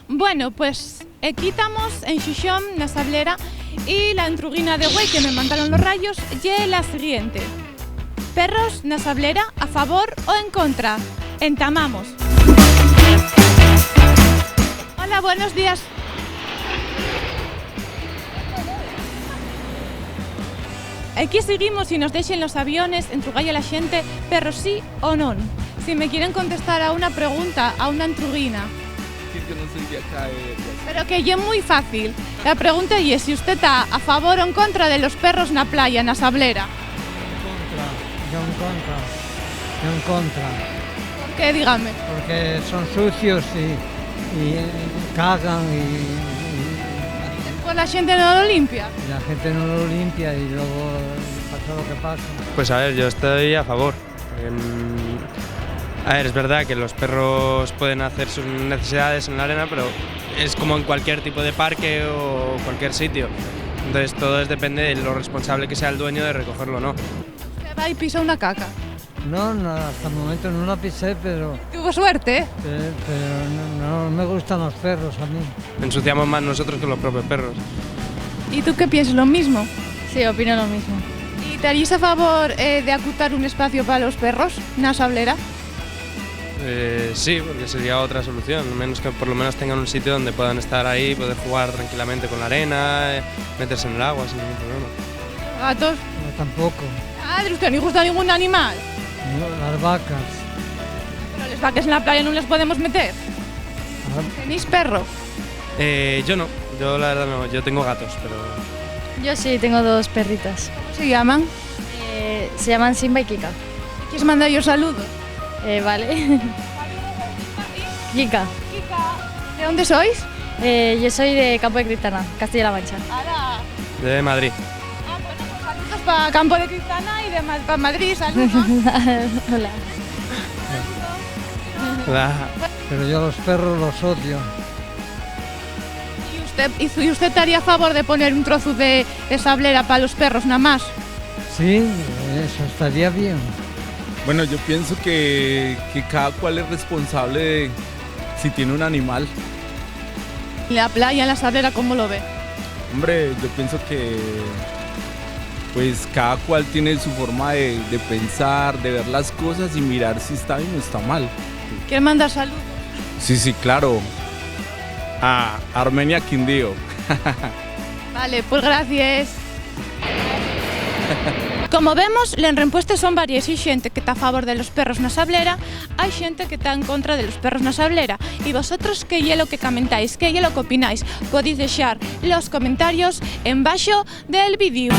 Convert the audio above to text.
Bueno, pues aquí estamos en Xixón, na Sablera, y la entruguina de güey que me mandaron los rayos y la siguiente. Perros na Sablera, a favor o en contra. Entamamos. Hola, buenos días. Aquí seguimos y nos dejen los aviones, entrugai a la xente, perros sí o non. Si me quieren contestar a una pregunta, a una entruguina. Yo no soy de acá. Pero que ya es muy fácil. La pregunta es si usted está a favor o en contra de los perros na playa, na Sablera. Yo en contra. ¿Por qué? Dígame. Porque son sucios y cagan y Pues la gente no lo limpia. la gente no lo limpia y luego pasa lo que pasa. Pues a ver, yo estoy a favor. A ver, es verdad que los perros pueden hacer sus necesidades en la arena, pero es como en cualquier tipo de parque o cualquier sitio. Entonces todo depende de lo responsable que sea el dueño de recogerlo o no. Usted va y pisa una caca. No, hasta el momento no la pisé, pero Tuvo suerte, ¿eh? no me gustan los perros a mí. Ensuciamos más nosotros que los propios perros. ¿Y tú qué piensas? ¿Lo mismo? Sí, opino lo mismo. ¿Y te harías a favor de acutar un espacio para los perros, na Sablera? Sí, porque sería otra solución, menos que por lo menos tengan un sitio donde puedan estar ahí, poder jugar tranquilamente con la arena, meterse en el agua sin ningún problema. ¿Gatos? No, tampoco. Madre, ¿usted no gusta ningún animal? No, las vacas. Pero las vacas en la playa no las podemos meter. Ah, ¿Tenéis perro? Yo no, yo la verdad no, yo tengo gatos, pero... Yo sí, tengo dos perritas. ¿Cómo se llaman? Se llaman Simba y Kika. ¿Quieres mandar yo saludos? Vale. Kika. ¿De dónde sois? Yo soy de Campo de Cristana, Castilla-La Mancha. ¡Hala! De Madrid. Ah, bueno, pues saludos para Campo de Cristana y para Madrid, saludos. Hola. pero yo los perros los odio. ¿Y usted estaría a favor de poner un trozo de sablera para los perros nada más? Sí, eso estaría bien. Bueno, yo pienso que cada cual es responsable de si tiene un animal. ¿Y la playa, en la sablera, cómo lo ve? Hombre, yo pienso que pues cada cual tiene su forma de pensar, de ver las cosas y mirar si está bien o está mal. ¿Quiere mandar saludos? Sí, claro. A Armenia Quindío. Vale, pues gracias. Como vemos, las respuestas son varias. Hay gente que está a favor de los perros na Sablera, hay gente que está en contra de los perros na Sablera. Y vosotros, ¿qué es lo que comentáis? ¿Qué es lo que opináis? Podéis dejar los comentarios en baixo del vídeo.